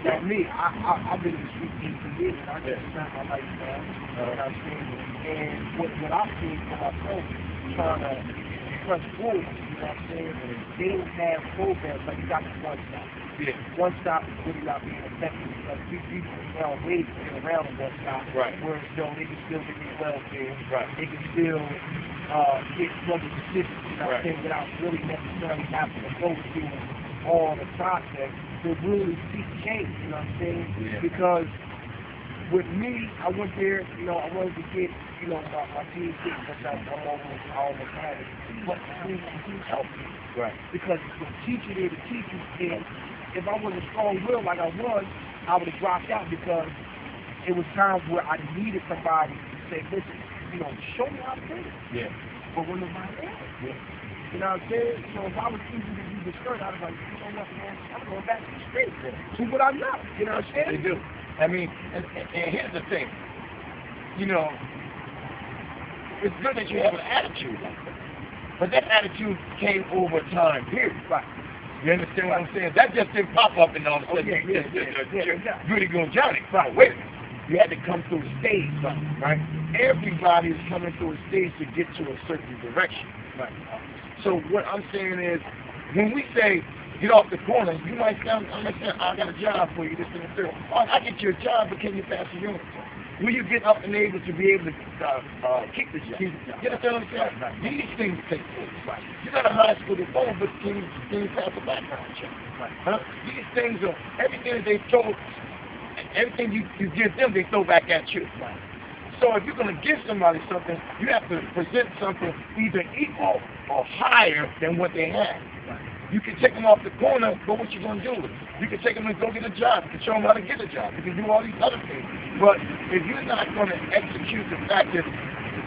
Now me, I've been in the street 18 years, and I just spent my life there. You know what I'm saying? And what I've seen for myself, trying to press forward, you know what I'm saying? They don't have programs like you got this one stop. Yeah. One stop is really not being effective because people now wait to get around the one stop. Right. Where they can still get their welfare. Right. They can still get public assistance, you know what I'm saying, without really necessarily having to go through all the process to really see change, you know what I'm saying? Yeah. Because with me, I went there, you know, I wanted to get, you know, my PhD because I almost had it. But he helped me. Right. Because the teacher there to teach you, and if I was a strong-willed like I was, I would have dropped out because it was times where I needed somebody to say, listen, you know, show me how to do it. Yeah. But when nobody there, Yeah. you know what I'm saying? So if I was easy to be discouraged, I was like, you know what, man, I'm going back to the street. Do what I know. You know what I'm saying? They do. I mean, and here's the thing. You know, it's good that you have an attitude like that. But that attitude came over time, period. Right. You understand what I'm saying? That just didn't pop up and all of a sudden you're really going Johnny. Right. Wait a minute. You had to come through the stage, right? Everybody is coming through a stage to get to a certain direction. Right. So what I'm saying is, when we say get off the corner, you might sound, I got a job for you, this and the third. Oh, I get you a job, but can you pass the unit? Will you get up and able to be able to kick the job? You understand what I'm saying? Right. These things take place. Right. You got a high school diploma, but can you pass a background check? Right. Huh? These things are, everything that they throw, everything you give them, they throw back at you. Right. So if you're going to give somebody something, you have to present something either equal or higher than what they have. Right. You can take them off the corner, but what you going to do with it? You can take them and go get a job. You can show them how to get a job. You can do all these other things. But if you're not going to execute the fact that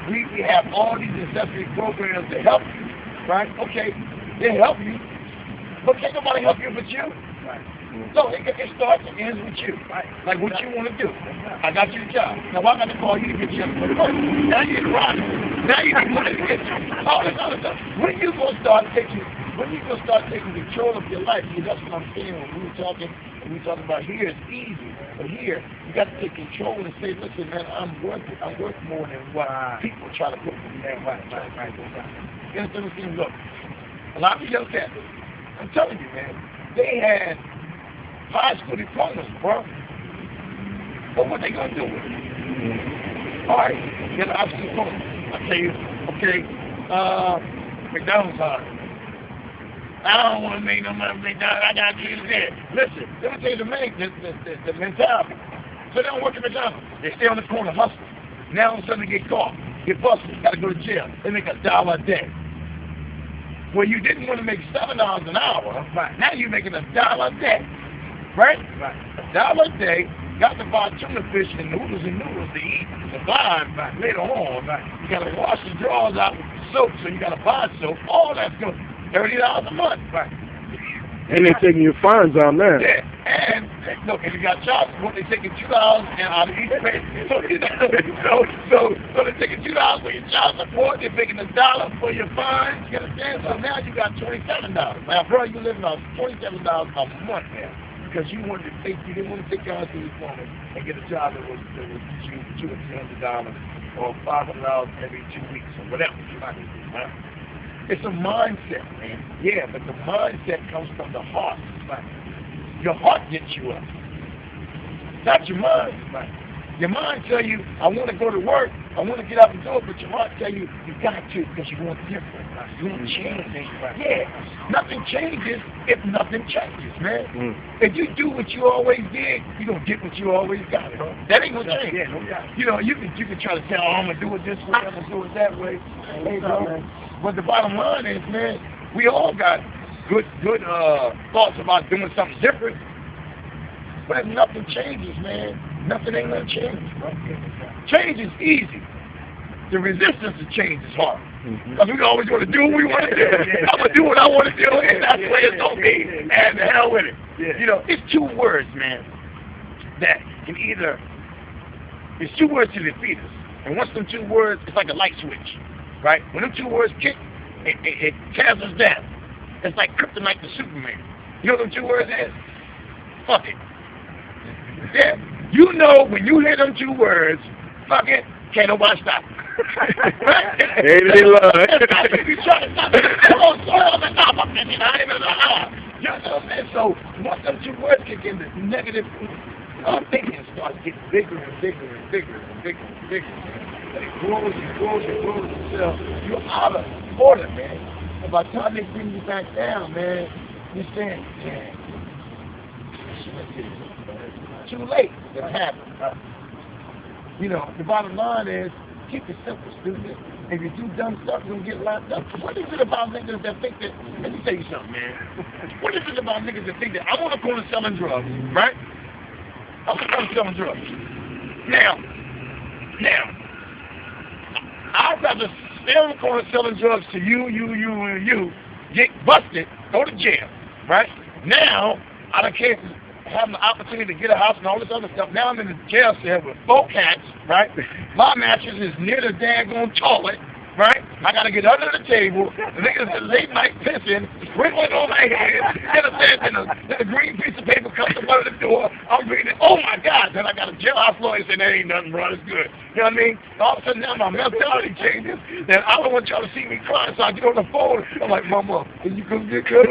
we have all these accessory programs to help you, right? Okay, they help you, but can't nobody help you but you. Right. So it starts and ends with you. Right. Like what you want to do. I got you a job. Now I got to call you to get you up for work. Now you need to run. Now you need money to get you. All this other stuff. When you going to start taking control of your life? Because that's what I'm saying when we were talking about here, it's easy. But here, you got to take control and say, listen, man, I'm worth more than what people try to put me there. Right. You understand what I'm saying? Look, a lot of young cats, I'm telling you, man, they had high school diplomas, bro. But what they gonna do with it? All right, get a high school diploma. I tell you, okay, McDonald's hard. I don't want to make no money from McDonald's. I gotta do this. Listen, let me tell you the mentality. So they don't work at McDonald's. They stay on the corner hustling. Now all of a sudden they get caught, get busted, gotta go to jail. They make $1 a day. Well, you didn't want to make $7 an hour. Right. Now you're making $1 a day. Right? Right. $1 a day, got to buy tuna fish and noodles to eat, to survive later on. Right. You got to wash the drawers out with soap, so you got to buy soap. All that's good. $30 a month. Right. And they're taking your fines on that. Yeah. And look, if you got child support, they're taking $2 out of each pay. So they're taking $2 for your child support, they're taking $1 for your fines. You understand? So now you got $27. Now, bro, you living on $27 a month now. Because you didn't want to take your husband and get a job that was $200 or $300 or $500 every 2 weeks or whatever. Right? It's a mindset, man. Yeah, but the mindset comes from the heart. Right? Your heart gets you up. Not your mind. Right? Your mind tell you, I want to go to work, I want to get up and do it, but your heart tell you, you got to because you want different. You want to change things. Yeah, nothing changes if nothing changes, man. If you do what you always did, you're going to get what you always got. That ain't going to change. Yeah, no doubt. You know, you can try to say, oh, I'm going to do it this way, I'm going to do it that way. Hey, bro. But the bottom line is, man, we all got good thoughts about doing something different. But if nothing changes, man, nothing ain't gonna change, bro. Change is easy. The resistance to change is hard. Because we always want to do what we want to do. I'm going to do what I want to do, and that's the way it's going to be. And the hell with it. You know, it's 2 words, man, that can either, it's 2 words to defeat us. And once them 2 words, it's like a light switch, right? When them 2 words kick, it tears us down. It's like kryptonite to Superman. You know what them 2 words is? Fuck it. Yeah. You know when you hear them two words, fuck it, can't nobody stop. Ain't it in love? You try to stop it. You know what I'm saying? So once them two words kick in, the negative thinking starts getting bigger and bigger and bigger and bigger and bigger. And it grows and grows and grows until you're out of order, man. And by the time they bring you back down, man, you're saying, damn, shit, too late. It happened. You know, the bottom line is, keep it simple, stupid. If you do dumb stuff, you're going to get locked up. What is it about niggas that think that, let me tell you something, man. What is it about niggas that think that, I'm on the corner selling drugs, right? I'm on the corner selling drugs. Now, I'd rather stay on the corner selling drugs to you, get busted, go to jail, right? Now, I don't care having the opportunity to get a house and all this other stuff. Now I'm in the jail cell with 4 cats, right? My mattress is near the daggone toilet, right? I gotta get under the table. The niggas at late night pissing, sprinkling on my head, and a green piece of paper comes up under the door. I'm reading it. Oh my God! Then I got a jailhouse lawyer saying there ain't nothing wrong. It's good. You know what I mean? All of a sudden now my mentality changes. Then I don't want y'all to see me crying, so I get on the phone. I'm like, Mama, are you gonna get killed?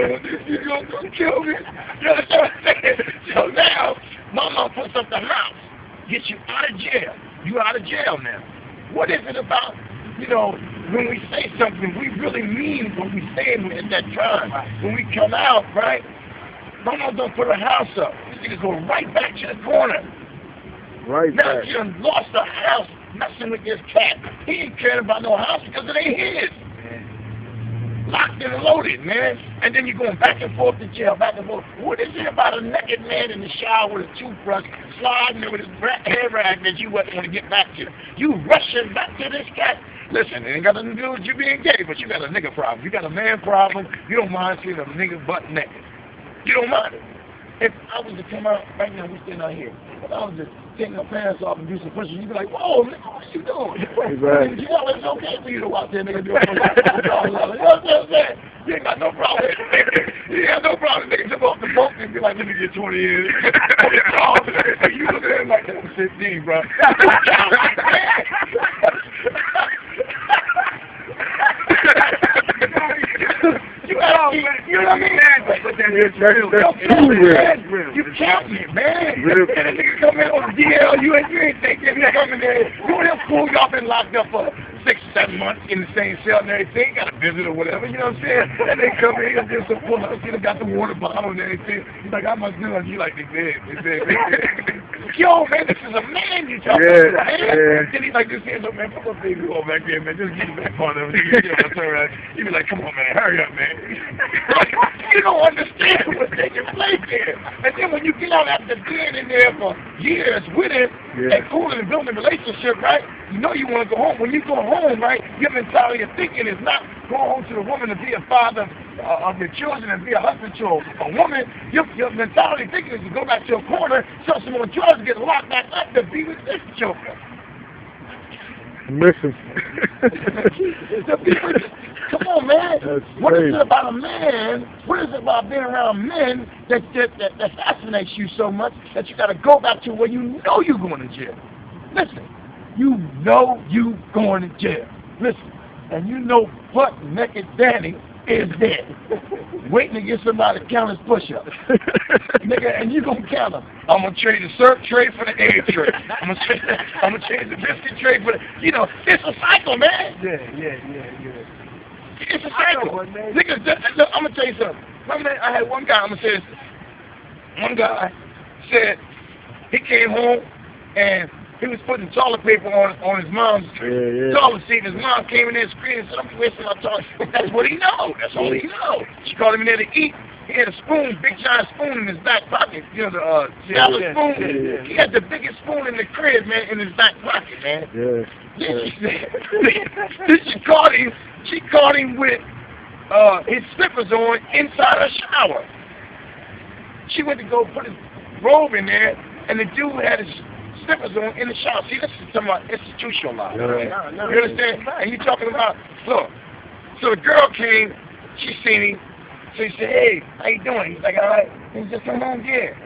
You gonna kill me? You understand what I'm saying? So now my mom puts up the house, gets you out of jail. You out of jail now. What is it about? You know, when we say something, we really mean what we say at that time. When we come out, right, mama don't put her house up. This nigga go right back to the corner. Right now back. Now, you done lost the house messing with this cat. He ain't caring about no house because it ain't his. Locked and loaded, man. And then you're going back and forth to jail, back and forth. What is it about a naked man in the shower with a toothbrush, sliding there with his hair rag that you wasn't going to get back to? You rushing back to this cat? Listen, it ain't got nothing to do with you being gay, but you got a nigga problem. You got a man problem. You don't mind seeing a nigga butt naked. You don't mind it. If I was to come out, right now we're sitting out here, if I was to take my pants off and do some push-ups, you'd be like, whoa, nigga, what you doing? Right. You know, it's okay for you to watch that nigga do a push-up. You know what I'm saying? You ain't got no problem. You ain't got no problem. Nigga jump off the boat and be like, let me get 20 years. You look at him like, that was 15, bro. You know what I mean? But then it's real. You count me, man. And a nigga come in on the DL, you ain't thinking you coming there. You know them fools y'all been locked up for 6 or 7 months in the same cell and everything, got a visit or whatever, you know what I'm saying? And they come in and just pull up, you know, got the water bottle and everything. He's like, I must do it. You like, they dead. Yo, man, this is a man you talking about, man. Yeah. Then he's like, this here's a man, put my baby all back there, man. Just get the back on him. He'd be like, come on, man, hurry up, man. You don't understand what's taking place there. And then when you get out after being in there for years with him and cooling and building a relationship, right, you know you want to go home. When you go home, right, your mentality of thinking is not go home to the woman to be a father of your children and be a husband to a woman. Your mentality thinking is to go back to a corner, sell some more drugs, get locked back up to be with this joker. Missing. Come on, man. That's what crazy. is it about a man? What is it about being around men that fascinates you so much that you got to go back to where you know you're going to jail? Listen, you know you going to jail. Listen, and you know butt naked Danny is dead, waiting to get somebody to count his push-ups. Nigga, and you gonna count them. I'm gonna trade the syrup tray for the egg tray. I'm gonna trade the biscuit tray for the, you know, it's a cycle, man. It's a cycle. Nigga, look, I'm gonna tell you something. I had one guy, I'm gonna say this. One guy said he came home and he was putting toilet paper on his mom's toilet seat, and his mom came in there screaming, said, I'm wasting my toilet. That's what he knows. That's all he knows. She called him in there to eat. He had a spoon, big giant spoon in his back pocket. You know, the salad spoon. He had the biggest spoon in the crib, man, in his back pocket, man. Then she caught him with his slippers on inside her shower. She went to go put his robe in there, and the dude had his slippers on in the shower. See, this is talking about institutional law. You understand? And you talking about, look, so the girl came, she seen him, so he said, hey, how you doing? He's like, all right. He just come home, yeah.